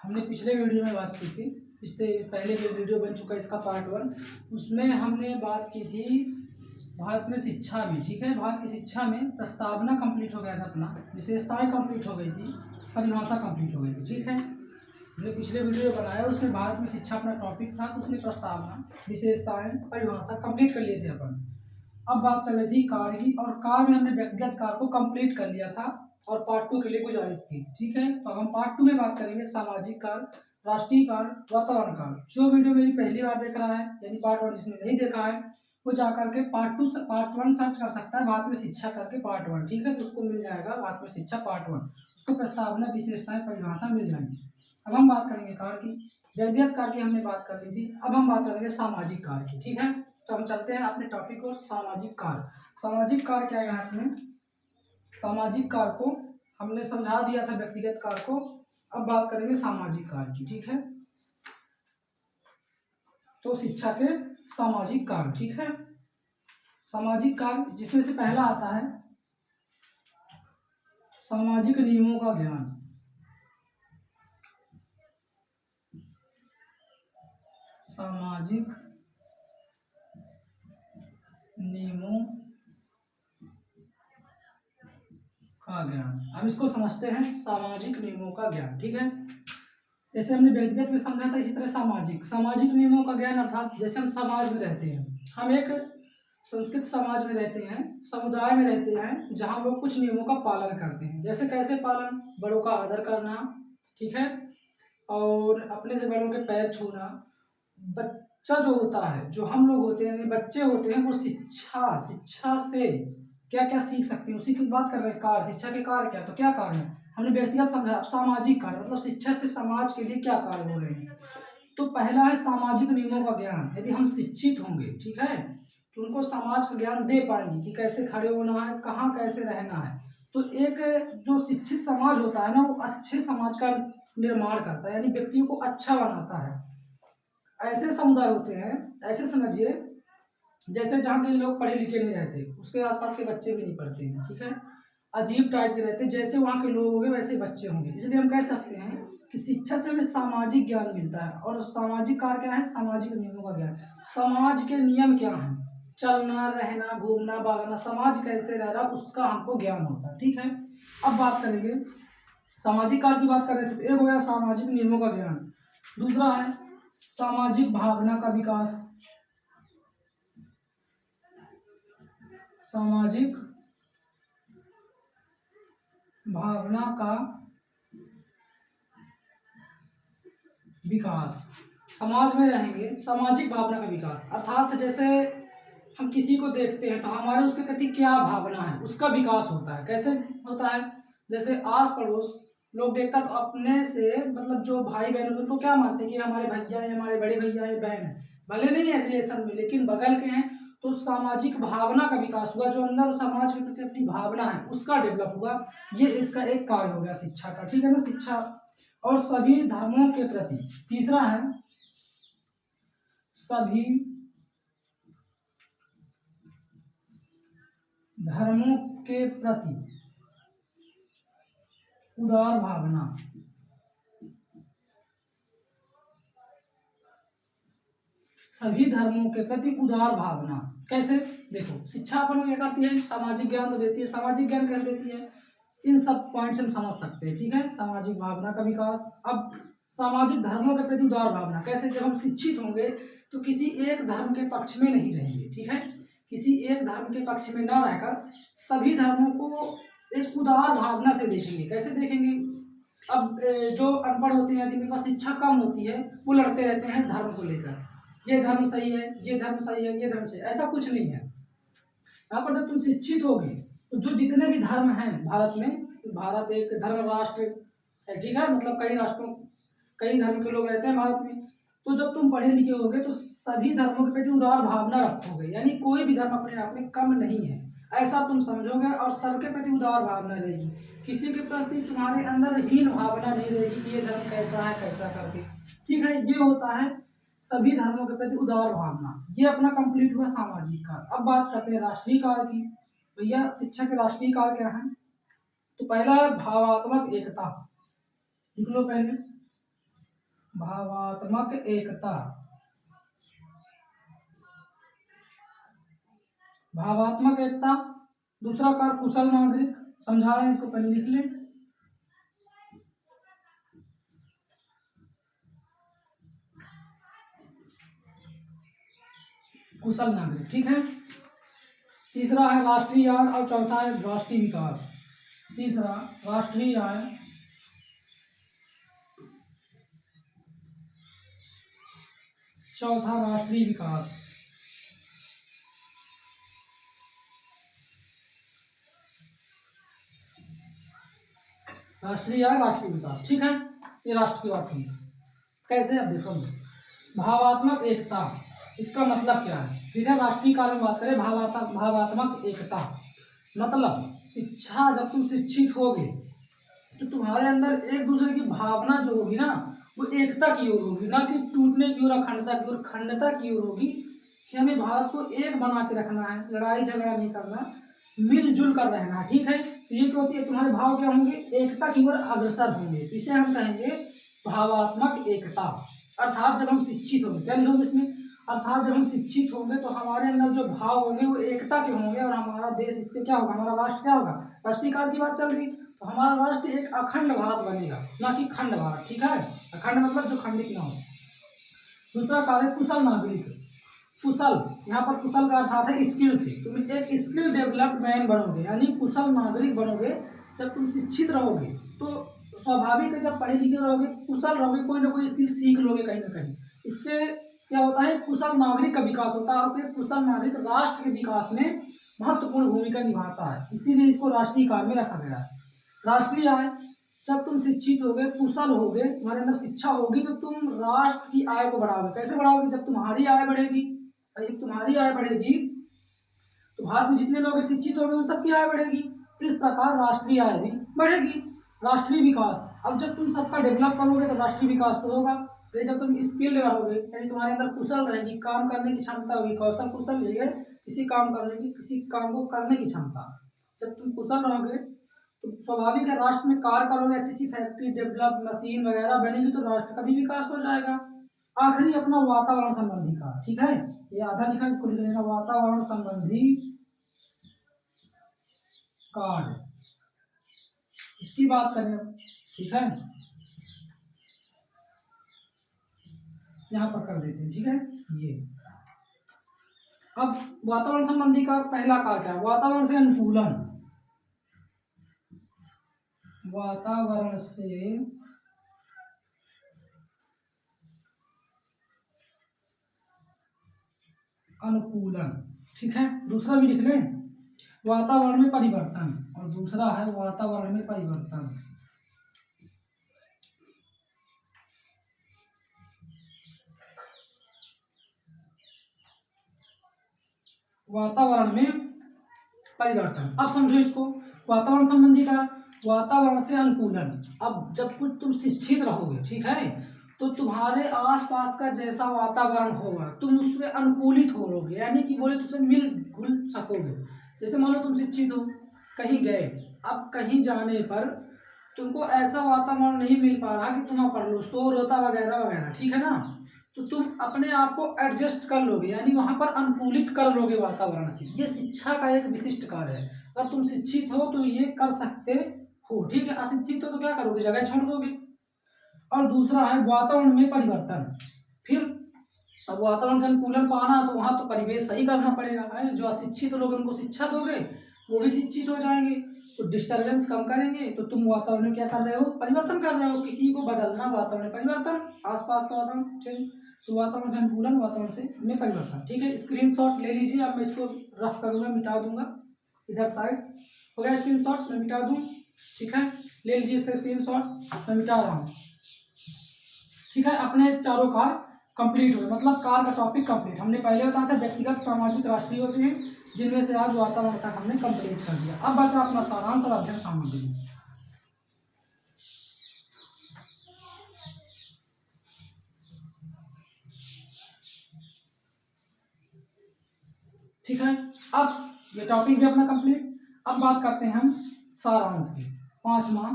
हमने पिछले वीडियो में बात की थी, इससे पहले जो वीडियो बन चुका है इसका पार्ट 1, उसमें हमने बात की थी भारत में शिक्षा में। ठीक है, भारत की शिक्षा में प्रस्तावना कंप्लीट हो गया था, अपना विशेषताएं कंप्लीट हो गई थी, परिभाषा कंप्लीट हो गई थी। ठीक है, हमने पिछले वीडियो बनाया, उसमें भारत में शिक्षा अपना टॉपिक था, तो उसमें प्रस्तावना, विशेषताएं, परिभाषा कंप्लीट कर लिए थे अपन। अब बात चल रही थी कार्य की, और कार्य में हमने व्यक्तिगत कार्य को कंप्लीट कर लिया था और पार्ट 2 के लिए गुजारिश की। ठीक है, तो अब हम पार्ट 2 में बात करेंगे सामाजिक कार्य, राष्ट्रीय कार्य, वातावरण कार्य। जो वीडियो मेरी पहली बार देख रहा है यानी पार्ट 1 जिसने नहीं देखा है वो जाकर के पार्ट 1 सर्च कर सकता है, भारत में शिक्षा करके पार्ट 1। ठीक है, तो उसको मिल जाएगा भारत में शिक्षा पार्ट 1, उसको प्रस्तावना, विशेषताएं, परिभाषा मिल जाएंगी। अब हम बात करेंगे कार्य की। व्यक्तिगत कार्य की हमने बात कर ली थी, अब हम बात करेंगे सामाजिक कार्य की। ठीक है, तो हम चलते हैं अपने टॉपिक को, सामाजिक कार्य। सामाजिक कार्य क्या है आपने, सामाजिक कार्य को हमने समझा दिया था, व्यक्तिगत कार्य को। अब बात करेंगे सामाजिक कार्य की। ठीक है, तो शिक्षा के सामाजिक कार्य। ठीक है, सामाजिक कार्य जिसमें से पहला आता है सामाजिक नियमों का ज्ञान। सामाजिक नियमों का ज्ञान। अब इसको समझते हैं, सामाजिक नियमों का ज्ञान। ठीक है, जैसे हमने व्यक्तिगत में समझा था, इसी तरह सामाजिक, सामाजिक नियमों का ज्ञान अर्थात जैसे हम समाज में रहते हैं, हम एक संस्कृत समाज में रहते हैं, समुदाय में रहते हैं, जहाँ लोग कुछ नियमों का पालन करते हैं। जैसे कैसे पालन, बड़ों का आदर करना, ठीक है, और अपने से बड़ों के पैर छूना। बच्चा जो होता है, जो हम लोग होते हैं, बच्चे होते हैं, वो शिक्षा से क्या क्या सीख सकते हैं, उसी की बात कर रहे हैं। कार्य, शिक्षा के कार्य क्या, तो क्या कार्य है हमने व्यक्तिगत समझा। सामाजिक कार्य मतलब शिक्षा से समाज के लिए क्या कार्य हो रहे हैं। तो पहला है सामाजिक नियमों का ज्ञान। यदि हम शिक्षित होंगे, ठीक है, तो उनको समाज का ज्ञान दे पाएंगे कि कैसे खड़े होना है, कहाँ कैसे रहना है। तो एक जो शिक्षित समाज होता है ना, वो अच्छे समाज का निर्माण करता है, यानी व्यक्तियों को अच्छा बनाता है। ऐसे समुदाय होते हैं, ऐसे समझिए जैसे जहाँ के लोग पढ़े लिखे नहीं रहते, उसके आसपास के बच्चे भी नहीं पढ़ते हैं। ठीक है, अजीब टाइप के रहते हैं, जैसे वहाँ के लोग होंगे वैसे बच्चे होंगे। इसलिए हम कह सकते हैं कि शिक्षा से हमें सामाजिक ज्ञान मिलता है। और सामाजिक कार्य क्या है, सामाजिक नियमों का ज्ञान। समाज के नियम क्या है, चलना, रहना, घूमना, भागना, समाज कैसे रह रहा उसका हमको ज्ञान होता है। ठीक है, अब बात करेंगे सामाजिक कार्य की बात कर रहे थे, तो एक हो गया सामाजिक नियमों का ज्ञान, दूसरा है सामाजिक भावना का विकास। सामाजिक भावना का विकास। समाज में रहेंगे, सामाजिक भावना का विकास अर्थात जैसे हम किसी को देखते हैं तो हमारे उसके प्रति क्या भावना है, उसका विकास होता है। कैसे होता है, जैसे आस पड़ोस लोग देखता तो अपने से मतलब जो भाई बहन उनको क्या मानते हैं कि हमारे भैया हैं, हमारे बड़े भैया हैं, बहन है, भले नहीं है रिलेशन में लेकिन बगल के हैं। तो सामाजिक भावना का विकास हुआ, जो अंदर समाज के प्रति अपनी भावना है उसका डेवलप हुआ। ये इसका एक कार्य हो गया शिक्षा का। ठीक है ना, शिक्षा। और सभी धर्मों के प्रति, तीसरा है सभी धर्मों के प्रति उदार भावना। सभी धर्मों के प्रति उदार भावना कैसे, देखो शिक्षा अपन को क्या करती है, सामाजिक ज्ञान तो देती है। सामाजिक ज्ञान कैसे देती है, इन सब पॉइंट्स हम समझ सकते हैं। ठीक है, सामाजिक भावना का विकास। अब सामाजिक धर्मों के प्रति उदार भावना कैसे, जब हम शिक्षित होंगे तो किसी एक धर्म के पक्ष में नहीं रहेंगे। ठीक है, किसी एक धर्म के पक्ष में ना रहकर सभी धर्मों को एक उदार भावना से देखेंगे। कैसे देखेंगे, अब जो अनपढ़ होते हैं, जिनके पास शिक्षा कम होती है, वो लड़ते रहते हैं धर्म को लेकर, ये धर्म सही है, ये धर्म सही है, ये धर्म सही है। ऐसा कुछ नहीं है। यहाँ पर जब तुम शिक्षित होगे तो जो जितने भी धर्म हैं भारत में, भारत एक धर्म राष्ट्र है। ठीक है, मतलब कई राष्ट्रों, कई धर्म के लोग रहते हैं भारत में। तो जब तुम पढ़े लिखे होगे तो सभी धर्मों के प्रति उदार भावना रखोगे, यानी कोई भी धर्म अपने आप में कम नहीं है ऐसा तुम समझोगे, और सबके प्रति उदार भावना रहेगी। किसी के प्रति तुम्हारे अंदर हीन भावना नहीं रहेगी कि ये धर्म कैसा है, कैसा करके। ठीक है, ये होता है सभी धर्मों के प्रति उदार भावना। ये अपना कंप्लीट हुआ सामाजिक कार्य। अब बात करते हैं राष्ट्रीय कार्य की। भैया शिक्षा के राष्ट्रीय कार्य क्या है, तो पहला है भावात्मक एकता। लिख लो पहले, भावात्मक एकता, भावात्मक एकता। दूसरा कार कुशल नागरिक, समझा रहे हैं, इसको पहले लिख लें। कुशल नागरिक, ठीक है। तीसरा है राष्ट्रीय आय और चौथा है राष्ट्रीय विकास। तीसरा राष्ट्रीय आय, चौथा राष्ट्रीय विकास। राष्ट्रीय आय, राष्ट्रीय विकास, ठीक है। ये राष्ट्र की बात हुई। कैसे, अब देखो, भावात्मक एकता, इसका मतलब क्या है, ठीक है। राष्ट्रीय कार्य में बात करें, भावात्मक एकता मतलब शिक्षा, जब तुम शिक्षित होगे तो तुम्हारे अंदर एक दूसरे की भावना जो होगी ना, वो एकता की ओर होगी, ना कि टूटने की ओर, अखंडता की ओर, खंडता की ओर होगी। कि हमें भारत को एक बना के रखना है, लड़ाई झगड़ा नहीं करना, मिलजुल कर रहना है, ठीक है। तो ये क्या होती है, तुम्हारे भाव क्या होंगे, एकता की ओर अग्रसर होंगे। इसे हम कहेंगे भावात्मक एकता। अर्थात जब हम शिक्षित होंगे, क्या लिखोगे इसमें, अर्थात जब हम शिक्षित होंगे तो हमारे अंदर जो भाव होंगे वो एकता के होंगे, और हमारा देश इससे क्या होगा, हमारा राष्ट्र क्या होगा, राष्ट्रीय काल की बात चल रही, तो हमारा राष्ट्र एक अखंड भारत बनेगा, ना कि खंड भारत, ठीक है। अखंड मतलब जो खंडित ना हो। दूसरा कार्य कुशल नागरिक, कुशल, यहाँ पर कुशल का अर्थ है स्किल से। तुम एक स्किल डेवलप्ड मैन बनोगे, यानी कुशल नागरिक बनोगे जब तुम शिक्षित रहोगे। तो स्वाभाविक है, जब पढ़े लिखे रहोगे, कुशल रहोगे, कोई ना कोई स्किल सीख लोगे कहीं ना कहीं। इससे क्या होता है, कुशल नागरिक का विकास होता है, और फिर कुशल नागरिक राष्ट्र के विकास में महत्वपूर्ण भूमिका निभाता है। इसीलिए इसको राष्ट्रीय काल में रखा गया है। राष्ट्रीय आय, जब तुम शिक्षित होगे, कुशल होगे, तुम्हारे अंदर शिक्षा होगी, तो तुम राष्ट्र की आय को बढ़ाओगे। कैसे बढ़ाओगे, जब तुम्हारी आय बढ़ेगी, जब तुम्हारी आय बढ़ेगी तो भारत में जितने लोग शिक्षित होंगे उन सबकी आय बढ़ेगी। इस प्रकार राष्ट्रीय आय भी बढ़ेगी। राष्ट्रीय विकास, अब जब तुम सबका डेवलप करोगे तो राष्ट्रीय विकास तो होगा। फिर जब तुम स्किल्ड रहोगे, यानी तुम्हारे अंदर कुशल रहेगी, काम करने की क्षमता होगी, कौशल, कुशल है किसी काम करने की, किसी काम को करने की क्षमता। जब तुम कुशल रहोगे तो स्वाभाविक है, राष्ट्र में कार्य करोगे, अच्छी अच्छी फैक्ट्री डेवलप, मशीन वगैरह बनेगी, तो राष्ट्र का भी विकास हो जाएगा। आखिरी अपना वातावरण संबंधी का, ठीक है, ये आधा लिखा, इसको लिख लेना, वातावरण संबंधी कार्य, इसकी बात करें, ठीक है, यहाँ पर कर देते हैं, ठीक है। ये अब वातावरण संबंधी का पहला कार्य क्या है, वातावरण से अनुकूलन, वातावरण से अनुकूलन, ठीक है। दूसरा भी लिख लें, वातावरण में परिवर्तन, और दूसरा है वातावरण में परिवर्तन। वातावरण में परिवर्तन, अब समझो इसको, वातावरण संबंधी का, वातावरण से अनुकूलन। अब जब कुछ तुम शिक्षित रहोगे, ठीक है, तो तुम्हारे आसपास का जैसा वातावरण होगा तुम उसमें अनुकूलित होगे, यानी कि बोले तुमसे मिल घुल सकोगे। जैसे मान लो तुम शिक्षित हो, कहीं गए, अब कहीं जाने पर तुमको ऐसा वातावरण नहीं मिल पा रहा कि तुम पढ़ लो, शोर होता वगैरह वगैरह, ठीक है ना, तो तुम अपने आप को एडजस्ट कर लोगे, यानी वहां पर अनुकूलित कर लोगे वातावरण से। ये शिक्षा का एक विशिष्ट कार्य है। अगर तुम शिक्षित हो तो ये कर सकते हो, ठीक है। अशिक्षित हो तो क्या करोगे, जगह छोड़ दोगे। और दूसरा है वातावरण में परिवर्तन। फिर अब वातावरण से अनुकूलन पाना तो वहां तो परिवेश सही करना पड़ेगा, है। जो अशिक्षित लोग उनको शिक्षा दोगे, वो भी शिक्षित हो जाएंगे, तो डिस्टर्बेंस कम करेंगे। तो तुम वातावरण में क्या कर रहे हो, परिवर्तन कर रहे हो, किसी को बदलना, वातावरण परिवर्तन, आसपास का वातावरण चेंज। तो वातावरण से अनुकूलन, वातावरण से में परिवर्तन, ठीक है। स्क्रीनशॉट ले लीजिए, अब मैं इसको रफ करूंगा, मिटा दूंगा इधर साइड, हो गया स्क्रीनशॉट, मैं मिटा दूं, ठीक है। ले लीजिए इसका स्क्रीनशॉट, मैं मिटा रहा हूँ, ठीक है। अपने चारों कार्य कंप्लीट हो गए, मतलब कार का टॉपिक कंप्लीट। हमने पहले बताया था व्यक्तिगत, सामाजिक, राष्ट्रीय होते हैं, जिनमें से आज वातावरण तक हमने कंप्लीट कर दिया। अब बचा अपना सारांश और अध्ययन सामग्री, ठीक है। अब ये टॉपिक भी अपना कंप्लीट। अब बात करते हैं हम सारांश की, 5वां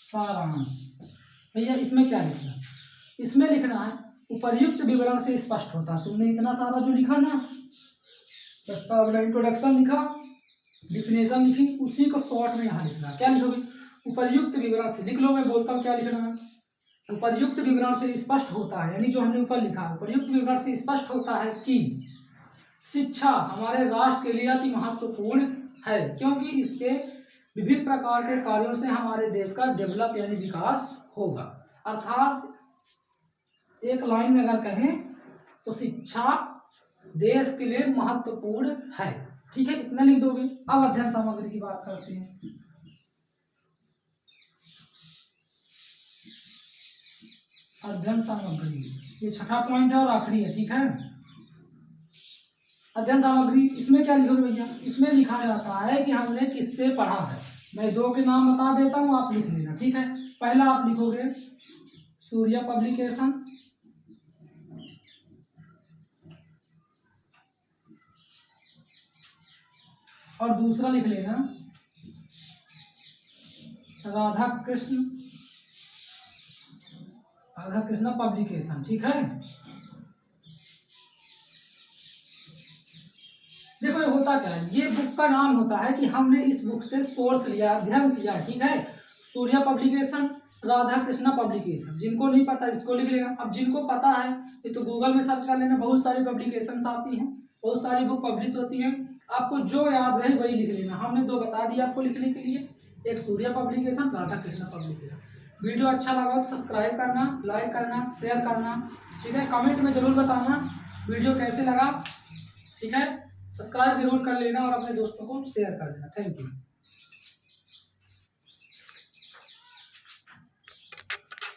सारांश। भैया इसमें क्या लिखना है? इसमें लिखना है उपर्युक्त विवरण से स्पष्ट होता है। तुमने इतना सारा जो लिखा ना, प्रस्तावना, इंट्रोडक्शन लिखा, डिफिनेशन लिखी, उसी को शॉर्ट में यहाँ लिखना है। क्या लिखोगे? उपर्युक्त विवरण से लिख लो, मैं बोलता हूँ क्या लिखना है। उपर्युक्त विवरण से स्पष्ट होता है, यानी जो हमने ऊपर लिखा, उपर्युक्त विवरण से स्पष्ट होता है कि शिक्षा हमारे राष्ट्र के लिए अति महत्वपूर्ण है, क्योंकि इसके विभिन्न प्रकार के कार्यों से हमारे देश का डेवलप यानी विकास होगा। अर्थात एक लाइन में अगर कहें तो शिक्षा देश के लिए महत्वपूर्ण है। ठीक है, इतना लिख दोगे। अब अध्ययन सामग्री की बात करते हैं। अध्ययन सामग्री ये छठा पॉइंट है और आखिरी है। ठीक है, अध्ययन सामग्री इसमें क्या लिखोगे भैया? इसमें लिखा जाता है कि हमने किससे पढ़ा है। मैं दो के नाम बता देता हूँ, आप लिख लेना। ठीक है, पहला आप लिखोगे सूर्या पब्लिकेशन, और दूसरा लिख लेना राधा कृष्ण पब्लिकेशन। ठीक है, देखो ये होता क्या है, ये बुक का नाम होता है कि हमने इस बुक से सोर्स लिया, अध्ययन किया। ठीक है, सूर्या पब्लिकेशन, राधा कृष्णा पब्लिकेशन। जिनको नहीं पता इसको लिख लेना। अब जिनको पता है ये तो गूगल में सर्च कर लेना, बहुत सारी पब्लिकेशंस आती हैं, बहुत सारी बुक पब्लिश होती हैं, आपको जो याद रहे वही लिख लेना। हमने दो बता दिया आपको लिखने के लिए, एक Surya publication, Radha Krishna publication. Video अच्छा लगा तो सब्सक्राइब करना, लाइक करना, शेयर करना। ठीक है, कमेंट में जरूर बताना वीडियो कैसे लगा। ठीक है, सब्सक्राइब जरूर कर लेना और अपने दोस्तों को शेयर कर देना। Thank you.